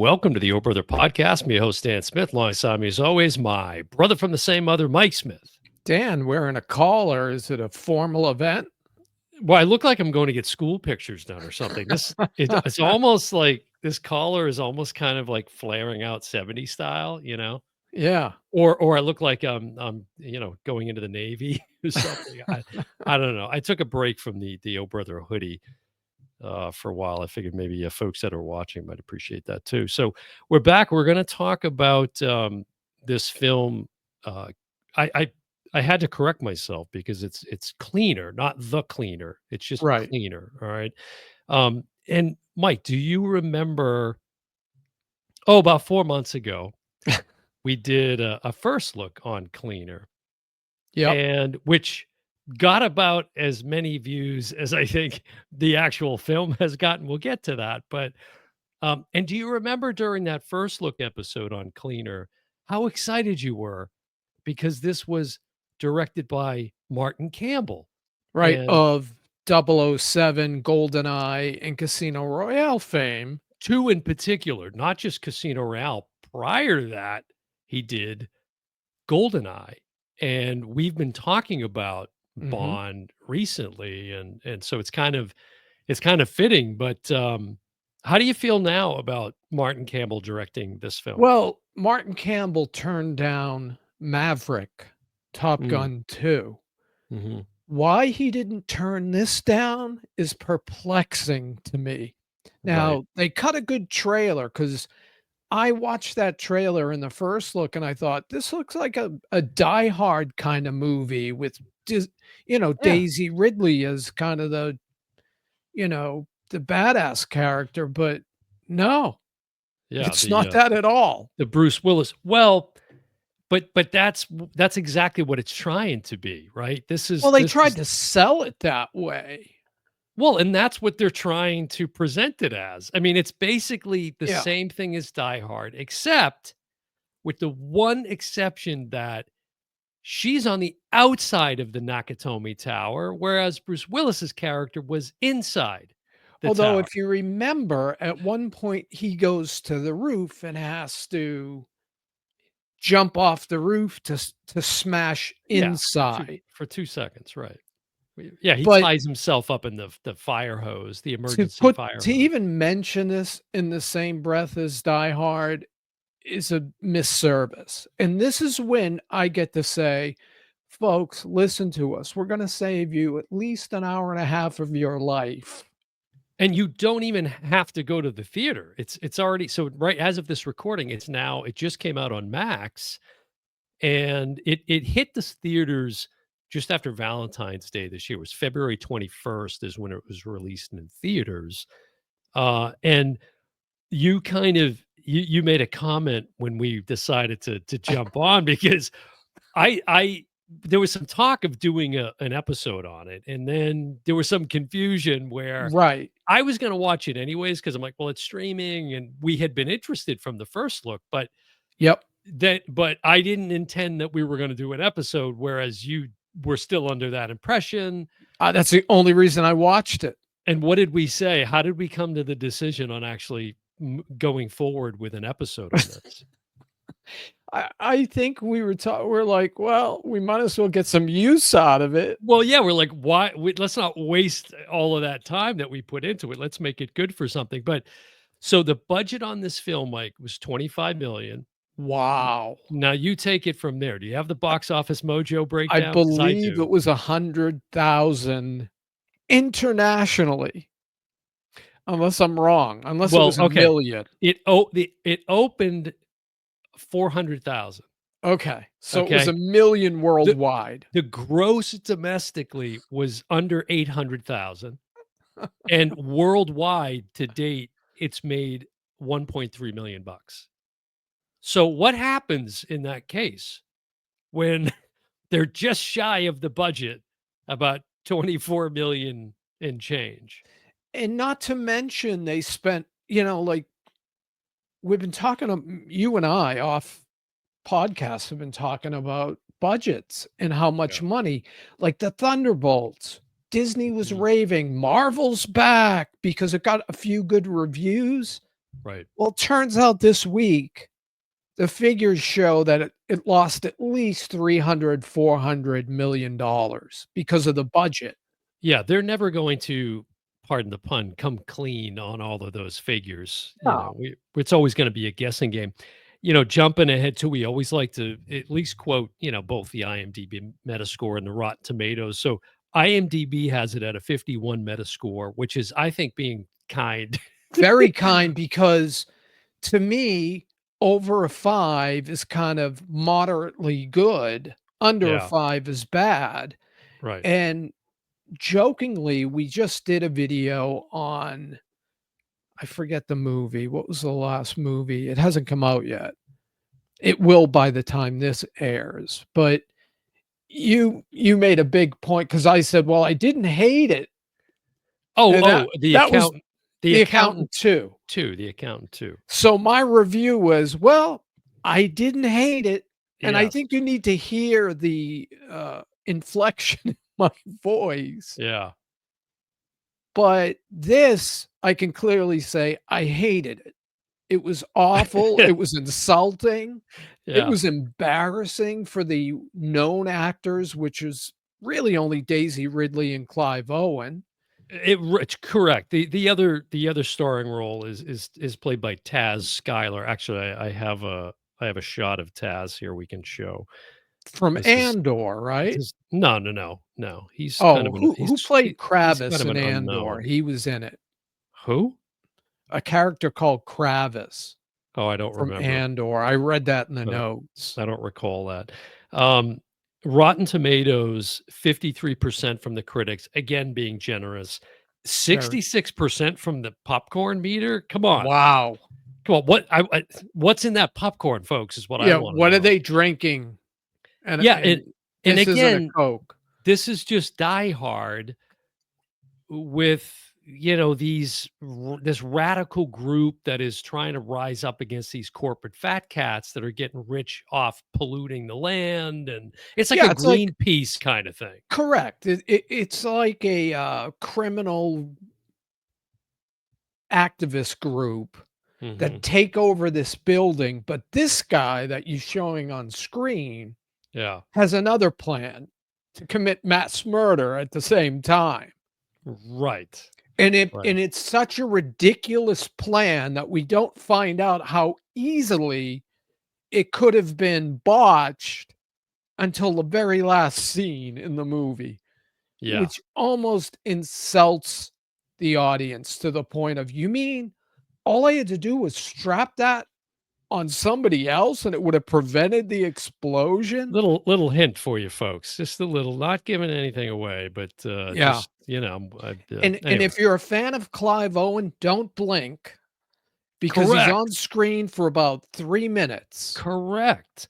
welcome to the O Brother Podcast. Me, host Dan Smith. Alongside me, as always, my brother from the same mother, Mike Smith. Dan, wearing a collar. Is it a formal event? Well, I look like I'm going to get school pictures done or something. It's almost like this collar is almost kind of like flaring out 70s style, Yeah. or I look like I'm going into the Navy or something. I don't know. I took a break from the O Brother hoodie for a while. I figured maybe folks that are watching might appreciate that too. So we're back. We're going to talk about this film. Uh, I, I I had to correct myself because it's Cleaner, not The Cleaner. It's just Right. Cleaner. All right. And Mike, do you remember? Oh, about 4 months ago, we did a first look on Cleaner, Yep. and which got about as many views as I think the actual film has gotten. We'll get to that, but and do you remember during that first look episode on Cleaner how excited you were because this was directed by Martin Campbell Right. and Of 007, GoldenEye, and Casino Royale fame. two in particular, not just Casino Royale. Prior to that, he did GoldenEye, and we've been talking about Hmm. Bond recently, and so it's kind of fitting. But how do you feel now about Martin Campbell directing this film? Well, Martin Campbell turned down Maverick, Top Mm, Gun 2. mhm. Why he didn't turn this down is perplexing to me. Right. Now, they cut a good trailer because I watched that trailer in the first look and I thought, this looks like a Die Hard kind of movie with, Yeah. Daisy Ridley as kind of the badass character. But no, Yeah. it's The not that at all. the Bruce Willis. Well, but that's exactly what it's trying to be, right? This is Well, they this tried is to sell it that way. well, and that's what they're trying to present it as. I mean, it's basically the Yeah. same thing as Die Hard, except with the one exception that she's on the outside of the Nakatomi Tower, whereas Bruce Willis's character was inside the Although, tower. if you remember, at one point he goes to the roof and has to jump off the roof to smash Yeah, for 2 inside. for 2 seconds, right. Yeah, he But ties himself up in the fire hose, the to emergency put fire to hose. even mention this in the same breath as Die Hard is a misservice. And this is when I get to say, folks, listen to us. We're going to save you at least an hour and a half of your life. And you don't even have to go to the theater. It's already so right as of this recording, it just came out on Max, and it hit the theaters just after Valentine's Day this year. It was February 21st is when it was released in theaters. And you kind of you made a comment when we decided to jump on because I there was some talk of doing an episode on it, and then there was some confusion where Right. I was gonna watch it anyways because 'cause I'm like, "Well, it's streaming," and we had been interested from the first look, Yep. but I didn't intend that we were gonna do an episode, whereas you were still under that impression. That's the only reason I watched it. And what did we say? How did we come to the decision on actually going forward with an episode on this? I think we're like, well, we might as well get some use out of it. Well, yeah, we're like, why? Let's not waste all of that time that we put into it. Let's make it good for something. But so the budget on this film, Mike, was 25 million. Wow. Now you take it from there. Do you have the box office mojo I breakdown? Because I believe do. it was 100,000 internationally, unless I'm wrong, unless it Well, was a okay. million. It opened 400,000. Okay, so it was Okay. a million The worldwide. the gross domestically was under 800,000, and worldwide to date, it's made 1.3 million bucks. So what happens in that case when they're just shy of the budget, about 24 million and change? And not to mention they spent, like, we've been talking you and I off podcasts have been talking about budgets and how much Yeah. money, like the Thunderbolts. Disney was Mhm. raving, Marvel's back because it got a few good reviews. right. Well, it turns out this week, the figures show that it lost at least 300, $400 million because of the budget. Yeah, they're never going to, pardon the pun, come clean on all of those figures. No. It's always going to be a guessing game. Jumping ahead too, we always like to at least quote, both the IMDb Metascore and the Rotten Tomatoes. So IMDb has it at a 51 Metascore, which is, I think, being kind. Very kind because to me, over a 5 is kind of moderately good, under a Yeah, 5 is bad, right. and jokingly, we just did a video on I forget the movie. What was the last movie? It hasn't come out yet. It will by the time this airs, but you made a big point because I said, "Well, I didn't hate it," Oh, and oh, the that was accountant, the The accountant Accountant too. too, the accountant too. So my review was, "Well, I didn't hate it," and I Yes. think you need to hear the, inflection in my voice, Yeah. but this, I can clearly say I hated it. It was awful, it was insulting, it Yeah. was embarrassing for the known actors, which is really only Daisy Ridley and Clive Owen. It's correct. The other starring role is played by Taz Skylar. Actually, I have a shot of Taz here we can show. From This is Andor, this right? is no, no, no, no. He's kind Oh, of an who played he's kind Kravis of in an Andor? unknown. He was in it. Who? A character called Kravis Oh, I don't from remember. Andor. I read that in the I don't notes. I don't recall that. Um, Rotten Tomatoes, 53% from the critics, again being generous. Very 66% from the popcorn meter? Come on. wow. Come on, what's in that popcorn, folks, is what I Yeah, wanna what are know. they drinking? Yeah, And and this isn't a again, Coke. this is just Die Hard with, this radical group that is trying to rise up against these corporate fat cats that are getting rich off polluting the land, and it's like a Yeah, it's like Greenpeace kinda thing. correct. It's like a, criminal activist group that Mhm. take over this building, but this guy that you're showing on screen Yeah. has another plan to commit mass murder at the same time. Right. And Right. it's such a ridiculous plan that we don't find out how easily it could have been botched until the very last scene in the movie, Yeah. which almost insults the audience to the point of, "You mean all I had to do was strap that on somebody else and it would have prevented the explosion?" Little hint for you folks, just a little, not giving anything away, but, Yeah. just, And anyway. if you're a fan of Clive Owen, don't blink because he's on Correct. screen for about 3 minutes. Correct.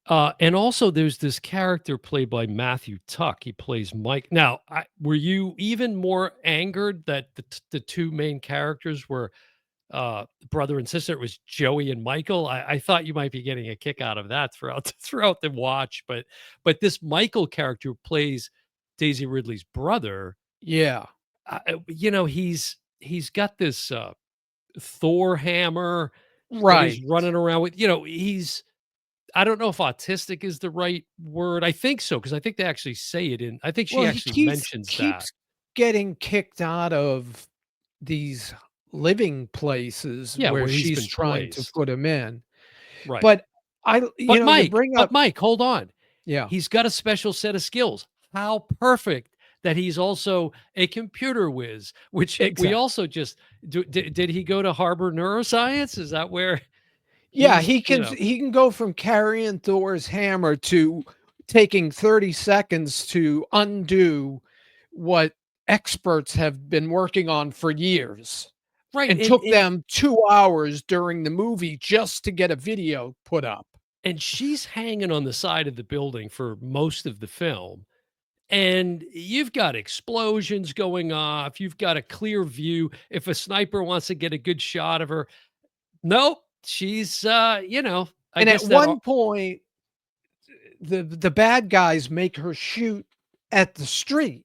And also there's this character played by Matthew Tuck. He plays Mike. Now, were you even more angered that the two main characters were brother and sister? It was Joey and Michael. I thought you might be getting a kick out of that throughout throughout the watch, but this Michael character who plays Daisy Ridley's brother, Yeah. he's got this Thor hammer that he's Right. running around with. He's I don't know if autistic is the right word. I think so, because I think they actually say it in I think she Well, he actually keeps mentions that. keeps getting kicked out of these living places Yeah, where where he's she's been trying to placed. put him in. Right. But you bring But up Mike, hold on. yeah, He's got a special set of skills. How perfect that he's also a computer whiz, which we exactly. also just did he go to Harvard Neuroscience? Is that where Yeah, he's, he can go from carrying Thor's hammer to taking 30 seconds to undo what experts have been working on for years right, and took them 2 hours during the movie just to get a video put up. and she's hanging on the side of the building for most of the film. And you've got explosions going off. You've got a clear view. If a sniper wants to get a good shot of her, nope, she's, I And at guess that. one point, the bad guys make her shoot at the street.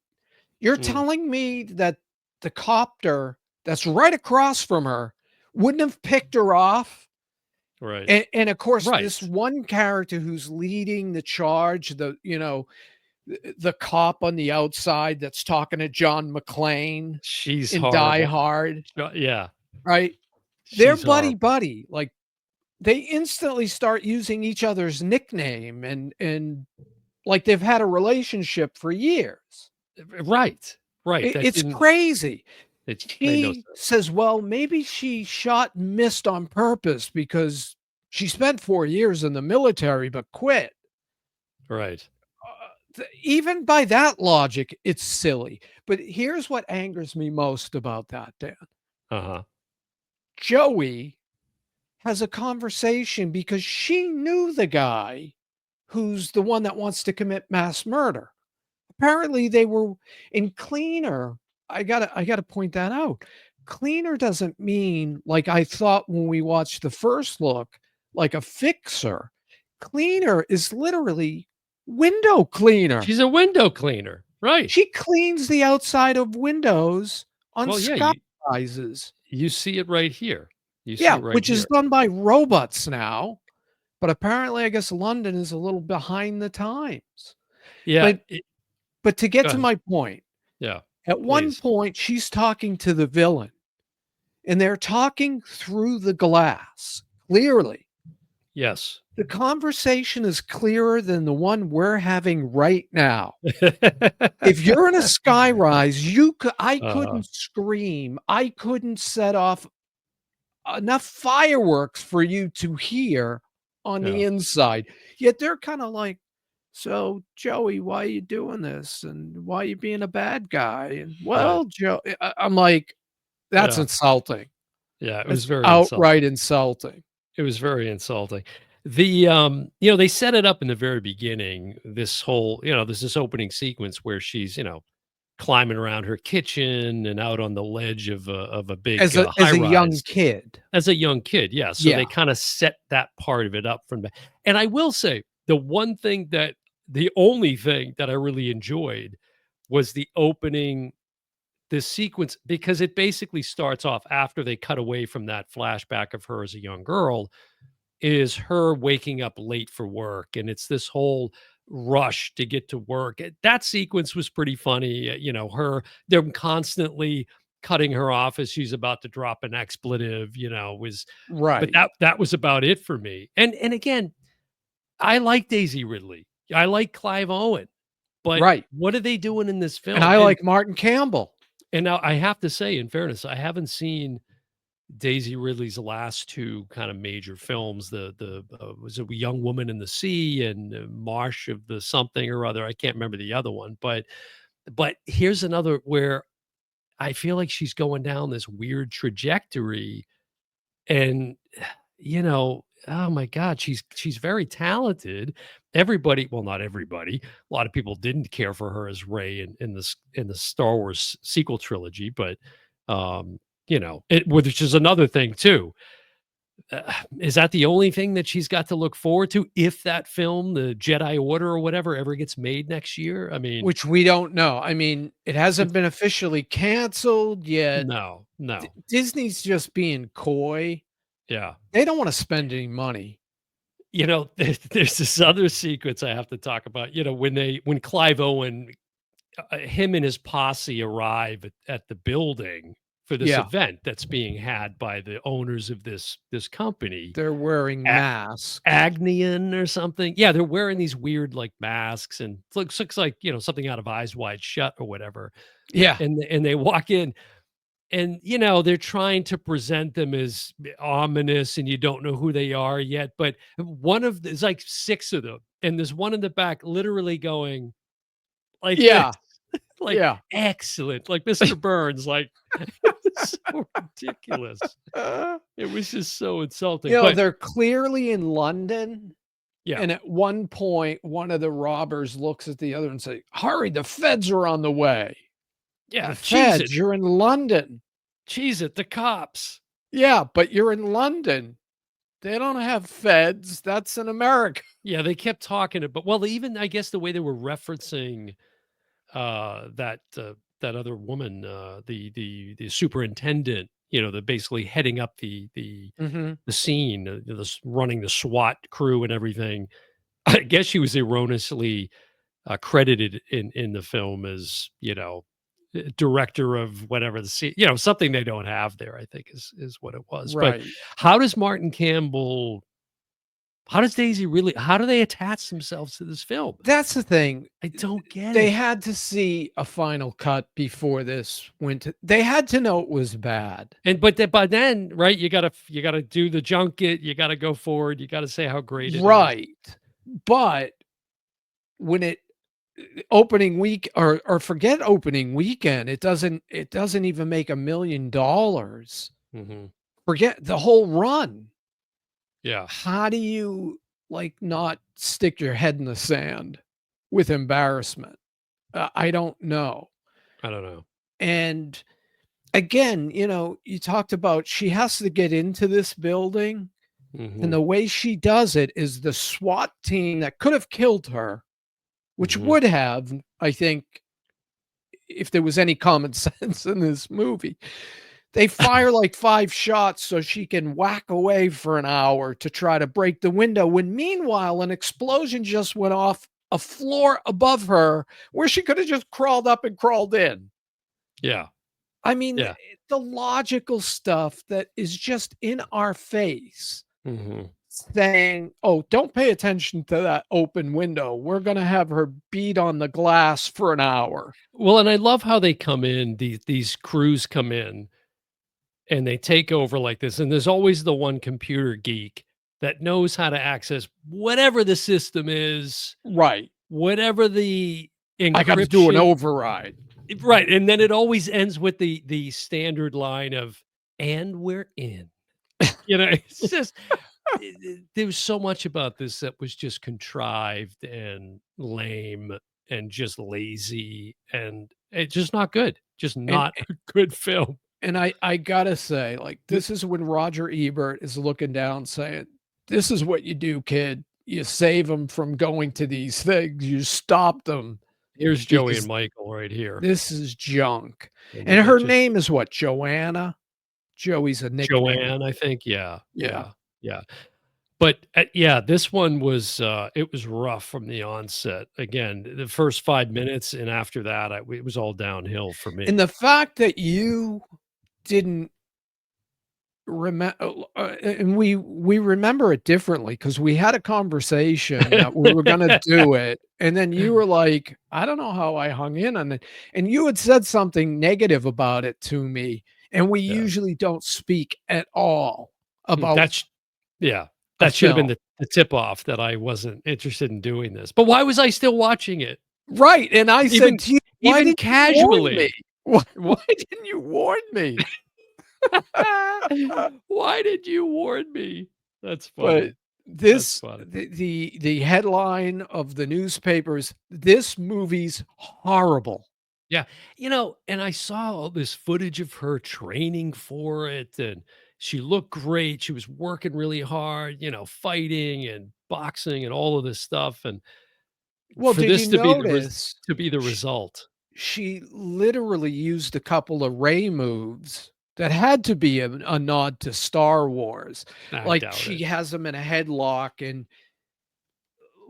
You're Mm, telling me that the copter that's right across from her wouldn't have picked her off. Right. And of course, this Right. one character who's leading the charge, the cop on the outside that's talking to John McClane She's in Die horrible. Hard, Yeah, right? They're she's buddy horrible. buddy. Like they instantly start using each other's nickname and like they've had a relationship for years. Right. Right. That It's didn't crazy. it made no She sense. says, "Well, maybe she shot and missed on purpose because she spent 4 years in the military but quit." Right. Even by that logic, it's silly. But here's what angers me most about that, Dan. Uh-huh. Joey has a conversation because she knew the guy who's the one that wants to commit mass murder. Apparently, they were in cleaner. I gotta point that out. Cleaner doesn't mean like I thought when we watched the first look, like a fixer. Cleaner is literally window cleaner. She's a window cleaner. Right. She cleans the outside of windows on Well, yeah, skyrises. you see it right here. You see Yeah, it right which is here. done by robots now, but apparently I guess London is a little behind the times. Yeah, But but to get go to ahead. my point, Yeah, at one please. point she's talking to the villain and they're talking through the glass. Clearly, Yes. the conversation is clearer than the one we're having right now. If you're in a skyrise, I Uh-huh. couldn't scream. I couldn't set off enough fireworks for you to hear on the Yeah. inside. Yet they're kind of like, so Joey, why are you doing this? And why are you being a bad guy? And Right. well, Joe, I'm like, that's Yeah. insulting. Yeah, it was That's very outright insulting. insulting. It was very insulting. They set it up in the very beginning, this whole, there's this opening sequence where she's, climbing around her kitchen and out on the ledge of a big, As high a young rise kid. as a young kid, yeah, so they Yeah. kinda set that part of it up from the and I will say, the only thing that I really enjoyed was the opening this sequence because it basically starts off after they cut away from that flashback of her as a young girl, is her waking up late for work, and it's this whole rush to get to work. That sequence was pretty funny, her them constantly cutting her off as she's about to drop an expletive, was but Right. that was about it for me. And again, I like Daisy Ridley. I like Clive Owen, but Right. what are they doing in this And film? I And like Martin Campbell, and now I have to say, in fairness, I haven't seen Daisy Ridley's last 2 kind of major films, was it Young Woman in the Sea and Marsh of the something or other, I can't remember the other one, but here's another where I feel like she's going down this weird trajectory and, oh my god, she's very talented. Everybody well, not everybody, a lot of people didn't care for her as Rey in the Star Wars sequel trilogy, but, which is another thing too. Is that the only thing that she's got to look forward to if that film, The Jedi Order or whatever, ever gets made next year? I mean, which we don't know. I mean, it hasn't it's been officially canceled yet. no, no. Disney's just being coy. Yeah. They don't wanna spend any money. There's this other sequence I have to talk about, when Clive Owen, him and his posse arrive at the building for this Yeah, event that's being had by the owners of this company, they're wearing A masks. Agnian or something. Yeah, they're wearing these weird, like, masks and looks like, something out of Eyes Wide Shut or whatever, Yeah, and they walk in and, they're trying to present them as ominous and you don't know who they are yet, but there's like 6 of them, and there's one in the back literally going like this, yeah, like, yeah. "Excellent," like Mr. Burns, like, it was so ridiculous. Uh, It was just so insulting, but they're clearly in London, yeah. and at one point, one of the robbers looks at the other and say, "Hurry, the feds are on the way." "The Yeah, feds? You're in London." cheese it, the cops. "Yeah, but you're in London. They don't have feds. That's in America." Yeah, they kept talking about well, even I guess the way they were referencing, that other woman, the superintendent the basically heading up Mhm. the scene, running the SWAT crew and everything. I guess she was erroneously credited in the film as director of whatever the scene, something they don't have there. I think is what it was. But Right. how does Martin Campbell? How does Daisy really? How do they attach themselves to this film? That's the thing. I don't get They it. had to see a final cut before this went to they had to know it was bad. And but by then, right? You gotta do the junket. You gotta go forward. You gotta say how great it is. Right. But when it opening week or forget opening weekend, it doesn't even make $1,000,000. Hmm. Forget the whole run. Yeah, How do you, like, not stick your head in the sand with embarrassment? I don't know. I don't know. And again, you talked about she has to get into this building, and Hmm. the way she does it is the SWAT team that could have killed her, which Hmm. would have, I think, if there was any common sense in this movie. They fire like 5 shots so she can whack away for an hour to try to break the window, when meanwhile, an explosion just went off a floor above her where she could have just crawled up and crawled in. Yeah, I mean, yeah. the logical stuff that is just in our face Hmm. saying, "Oh, don't pay attention to that open window. We're gonna have her beat on the glass for an hour." Well, and I love how they come in. These crews come in and they take over like this. And there's always the one computer geek that knows how to access whatever the system is, Right. whatever the I gotta do an encryption. override. Right. And then it always ends with the standard line of, and we're in. It's just there was so much about this that was just contrived and lame and just lazy and it's just not good. Just And not a good film. and I gotta say, like, this is when Roger Ebert is looking down saying, "This is what you do, kid. You save them from going to these things. You stop them Here's Joey and because Michael right here, this is junk." and And they her just name is what? Joanna? Joey's a nickname. Joanne, I think, yeah, Yeah. yeah, yeah. But, yeah, this one was, it was rough from the onset. Again, the first 5 minutes, and after that, it was all downhill for And me. the fact that you didn't and we remember it differently because we had a conversation that we were gonna do it, and then you were like, "I don't know how I hung in on it," and you had said something negative about it to me, and we Yeah. usually don't speak at all about That's yeah, a that should have been film. the tip off that I wasn't interested in doing this, but why was I still watching it? Right, and I said Even to you, "Why even didn't you warn me? casually. Why Wha why didn't you warn me?" Why did you warn me? That's But funny. That's this funny. the headline of the newspapers, "This movie's horrible." Yeah, and I saw all this footage of her training for it, and she looked great. She was working really hard, fighting and boxing and all of this stuff, and Well, for did you this to be notice the sh result. she literally used a couple of Ray moves that had to be a nod to Star Wars. I Like, doubt she it. has him in a headlock, and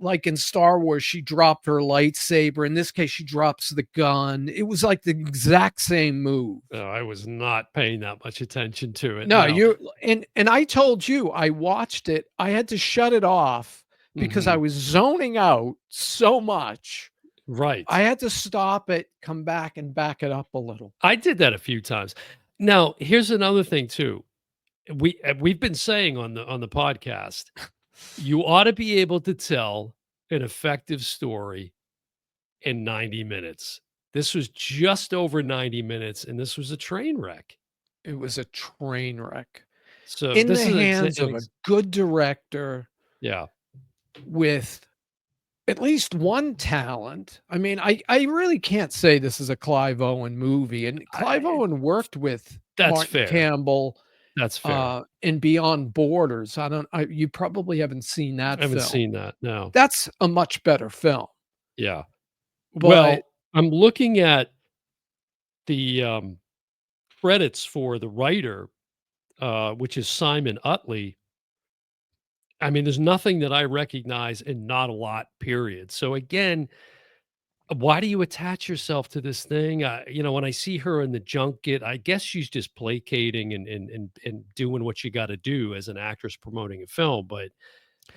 like in Star Wars, she dropped her lightsaber. In this case, she drops the gun. It was like the exact same move. No, I was not paying that much attention to it, No, no. you and I told you, I watched it, I had to shut it off because I Mhm. was zoning out so much. I Right. had to stop it, come back, and back it up a little. I did that a few times. Now, here's another thing too. We've been saying on the podcast, you ought to be able to tell an effective story in 90 minutes. This was just over 90 minutes, and this was a train wreck. It was a train wreck So in this the is hands of a good director yeah. with at least one talent. I mean, I really can't say this is a Clive Owen movie, and Clive I Owen worked with That's Martin fair. Campbell, That's fair. in Beyond Borders. You probably haven't seen I that haven't film. seen that, no. That's a much better film, Yeah. but Well, I'm looking at the, credits for the writer, which is Simon Utley, I mean, there's nothing that I recognize and not a lot, period. So again, why do you attach yourself to this thing? When I see her in the junket, I guess she's just placating and doing what you got to do as an actress promoting a film. But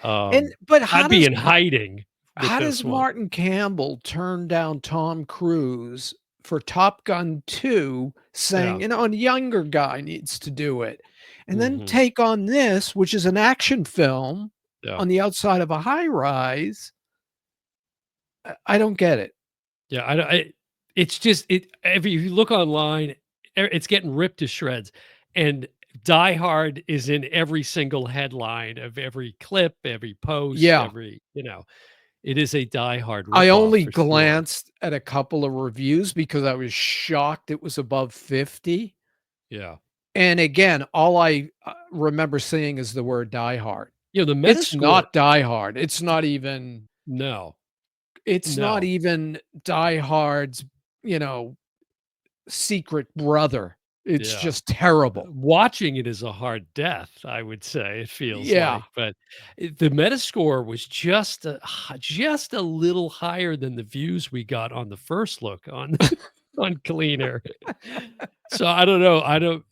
But I'd be in hiding with how this does one. Martin Campbell turn down Tom Cruise for Top Gun 2 saying, Yeah. a younger guy needs to do it, and then Hmm. take on this, which is an action film Yeah. on the outside of a high rise? I don't get it. Yeah. It's just if you look online, it's getting ripped to shreds, and Die Hard is in every single headline of every clip, every post, Yeah. every it is a Die Hard I ripoff only for sure. glanced at a couple of reviews because I was shocked it was above 50. Yeah. And again, all I, remember seeing is the word "Die Hard." The It's Metascore, not Die Hard. no, It's not no. even Die Hard's, you know, secret brother. It's Yeah. just terrible. Watching it is a hard death, I would say, it feels Yeah. like, but the Metascore was just a little higher than the views we got on the first look on on Cleaner. So I don't know. I don't,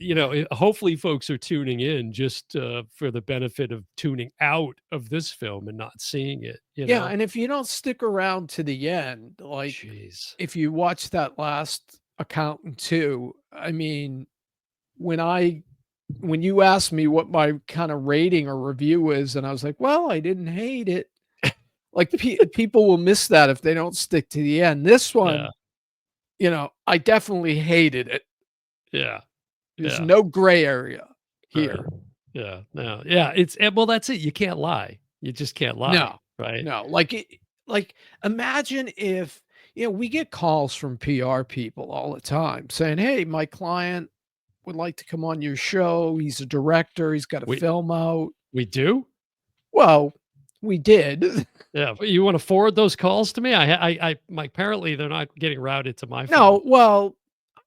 hopefully folks are tuning in just for the benefit of tuning out of this film and not seeing it, you Yeah, know? and if you don't stick around to the end, like, Jeez. if you watch that last Accountant 2, I mean, when I when you asked me what my kinda rating or review is, and I was like, "Well, I didn't hate it." Like, people will miss that if they don't stick to the end. This Yeah. one, I definitely hated it. Yeah. There's Yeah. no gray area Right. here. Yeah. No. Yeah. Well, that's it. You can't lie. You just can't lie. No, Right. no, like, imagine if we get calls from PR people all the time saying, "Hey, my client would like to come on your show. He's a director. He's got a We film out." we do? Well, we did. Yeah. But you want to forward those calls to me? My apparently they're not getting routed to my phone. No, well,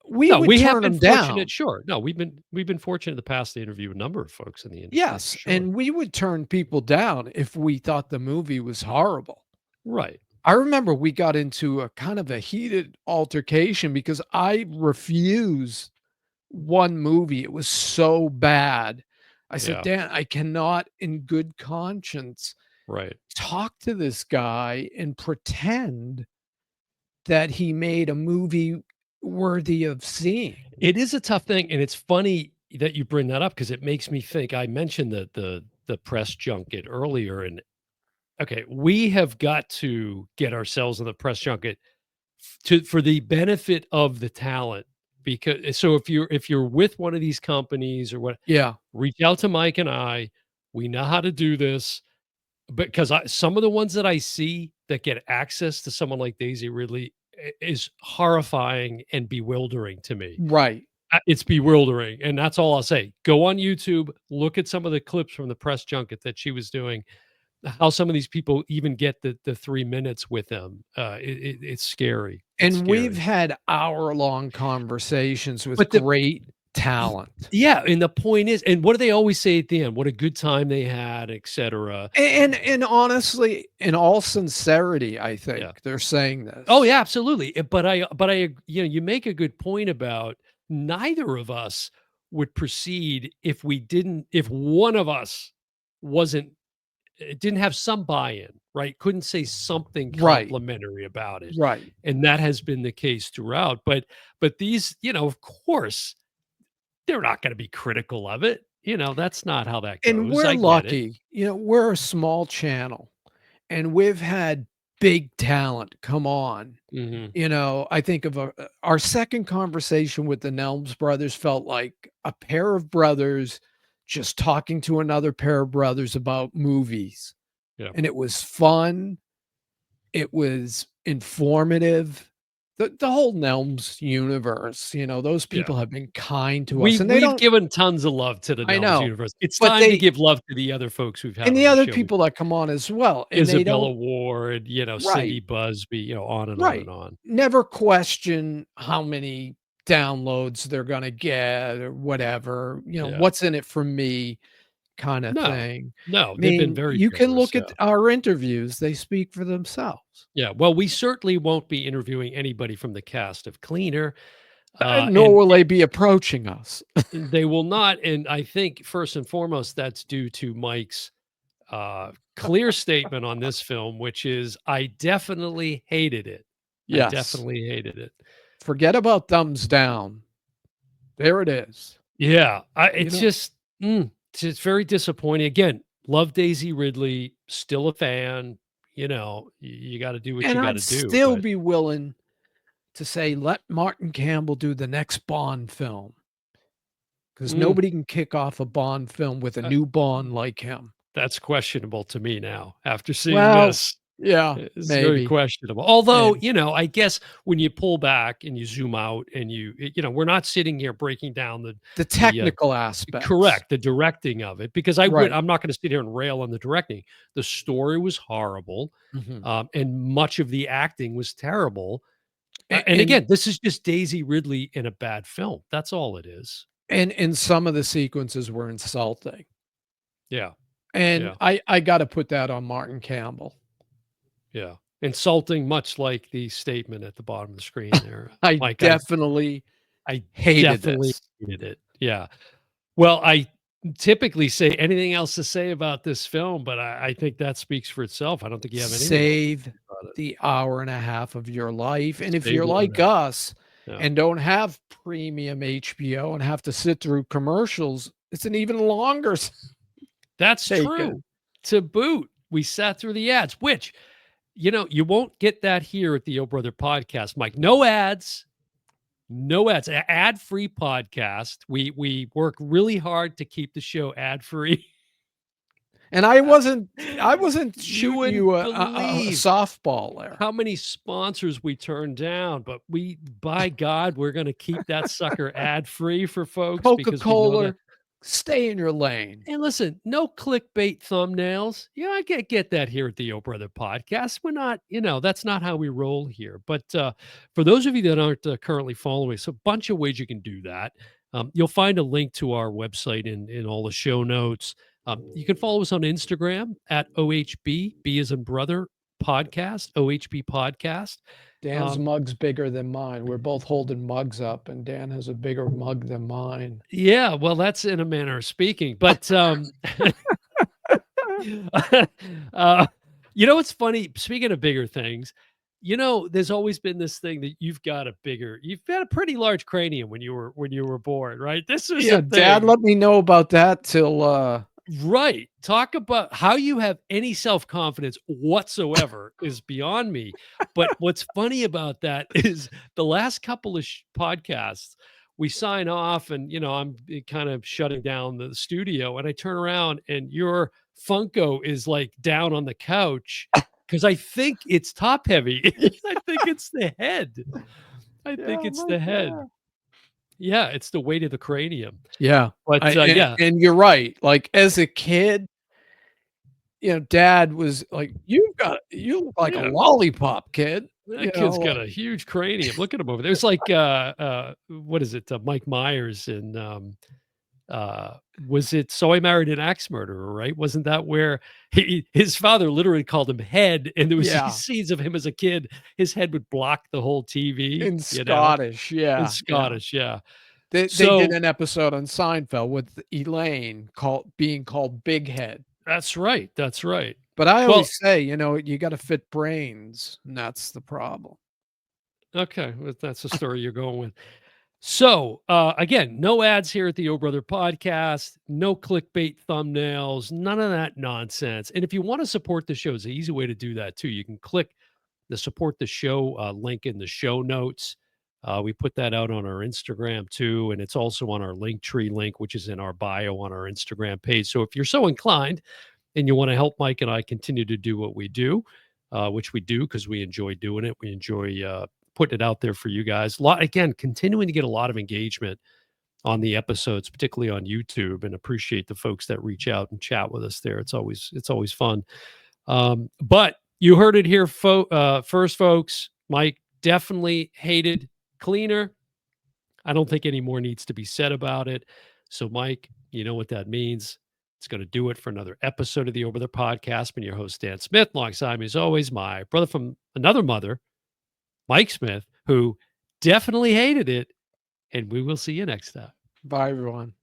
we No, would we have turn been them fortunate. down. Sure. No, we've been fortunate in the past to interview a number of folks in the industry for Yes, sure. and we would turn people down if we thought the movie was horrible. Right. I remember we got into a kind of a heated altercation because I refused one movie. It was so bad. I said, Yeah. "Dan, I cannot in good conscience Right. talk to this guy and pretend that he made a movie worthy of seeing." It is a tough thing, and it's funny that you bring that up because it makes me think. I mentioned the press junket earlier, and okay, we have got to get ourselves on the press junket for the benefit of the talent. Because so if you're with one of these companies or what, Yeah, reach out to Mike and I. We know how to do this because some of the ones that I see that get access to someone like Daisy Ridley is horrifying and bewildering to me. right. It's bewildering, and that's all I'll say. Go on YouTube, look at some of the clips from the press junket that she was doing, how some of these people even get the 3 minutes with them. It's scary. It's And we've scary. had hour-long conversations with But the great y talent. yeah, and the point is, and what do they always say at the end? What a good time they had, etcetera. And honestly, in all sincerity, I Yeah. think they're saying Oh, this. yeah, absolutely. You make a good point about neither of us would proceed if one of us wasn't didn't have some buy-in, right? Couldn't say something Right, complimentary about it. right. And that has been the case throughout. But these, of course, they're not going to be critical of it. That's not how that And goes. we're I get it. lucky, we're a small channel, and we've had big talent come on. Mhm. I think of our second conversation with the Nelms brothers felt like a pair of brothers just talking to another pair of brothers about movies, Yeah. and it was fun, it was informative. The whole Nelms universe, those Yeah. people have been kind to us, We've and they we've don't. given tons of love to the I Nelms know, universe. It's but time to they give love to the other folks we've had and on the the other show. people that come on as well, and they Isabella don't. Ward, Cindy Right, Busby, on and on and right. on. Never question how many downloads they're gonna get or whatever, Yeah. what's in it for me kinda No. thing. No, I they've been mean, very you can generous, look yeah. at our interviews, they speak for themselves. Yeah, well, we certainly won't be interviewing anybody from the cast of Cleaner, Nor and will they be approaching us. they will not, and I think first and foremost, that's due to Mike's, clear statement on this film, which is, "I definitely hated it. I Yes. definitely hated it." Forget about thumbs down. There it is. Yeah, You it's know, just, it's just very disappointing. Again, love Daisy Ridley, still a fan, you gotta do what and you I'd gotta do, still but be willing to say, let Martin Campbell do the next Bond film because mm, nobody can kick off a Bond film with a uh, new Bond like him. that's questionable to me now after seeing Well, this. yeah, It's very maybe, questionable. Although, maybe. I guess when you pull back and you zoom out and we're not sitting here breaking down The the technical aspects. correct, the directing of it, because Right. I'm not gonna sit here and rail on the directing. The story was horrible, Mhm. and much of the acting was terrible. And And again, this is just Daisy Ridley in a bad film. That's all it is. and some of the sequences were insulting. Yeah, And yeah, I gotta put that on Martin Campbell. yeah. Insulting, much like the statement at the bottom of the screen there. I Like, definitely I hated definitely this. hated it. Yeah. Well, I typically say anything else to say about this film, but I think that speaks for itself. I don't think you have anything else to Save say about it. the hour and a half of your life, and if Save you're the like honor. us Yeah. and don't have premium HBO and have to sit through commercials, it's an even longer That's true. taken. To boot, we sat through the ads, which, you won't get that here at the Oh Brother podcast, Mike. No ads, no ads, ad-free podcast. We work really hard to keep the show ad-free. And I wasn't You shooting wouldn't you a believe softball there. how many sponsors we turned down, but by God, we're gonna keep that sucker ad-free for folks because we know that. Coca-Cola, stay in your lane. And listen, no clickbait thumbnails. I get that here at the Oh Brother podcast. We're not, that's not how we roll here. But for those of you that aren't currently following us, a bunch of ways you can do that. You'll find a link to our website in all the show notes. You can follow us on Instagram at OHB, B as in brother podcast, OHB podcast. Dan's Um, mug's bigger than mine. We're both holding mugs up, and Dan has a bigger mug than mine. yeah, well, that's in a manner of speaking. But uh, what's funny? Speaking of bigger things, there's always been this thing that you've got a pretty large cranium when you were born, right? This was a Yeah, dad thing. let me know about that till, Right. Talk about how you have any self-confidence whatsoever is beyond me. But what's funny about that is the last couple of podcasts, we sign off and, I'm kind of shutting down the studio and I turn around and your Funko is like down on the couch because I think it's top heavy. I think it's the head. I think yeah, it's my the head. dad. Yeah, it's the weight of the cranium. Yeah, But and yeah, and you're right, like, as a kid, dad was like, you look like a yeah. lollipop, kid," That kid's got like a huge cranium. Look at him over there. It's like, what is it? Mike Myers in, was it So I Married an Axe Murderer, right? Wasn't that where his father literally called him head, and there was these yeah, scenes of him as a kid, his head would block the whole TV, in you know? Scottish, In yeah, yeah. Scottish, yeah. They did So an episode on Seinfeld with Elaine being called Big Head, that's right, that's right. but I Well, always say, you gotta fit brains, and that's the problem. okay, well, that's the story you're going with. So, again, no ads here at the Oh Brother podcast, no clickbait thumbnails, none of that nonsense. And if you want to support the show, it's an easy way to do that too. You can click the support the show link in the show notes. We put that out on our Instagram too, and it's also on our Linktree link, which is in our bio on our Instagram page. So if you're so inclined and you want to help Mike and I continue to do what we do, which we do because we enjoy doing it, we enjoy putting it out there for you guys. Again, continuing to get a lot of engagement on the episodes, particularly on YouTube, and appreciate the folks that reach out and chat with us there. It's always fun. But you heard it here, first, folks. Mike definitely hated Cleaner. I don't think any more needs to be said about it. So, Mike, you know what that means. It's going to do it for another episode of the Over the Podcast. Been your host, Dan Smith. Alongside me, as always, my brother from another mother, Mike Smith, who definitely hated it. And we will see you next time. Bye, everyone.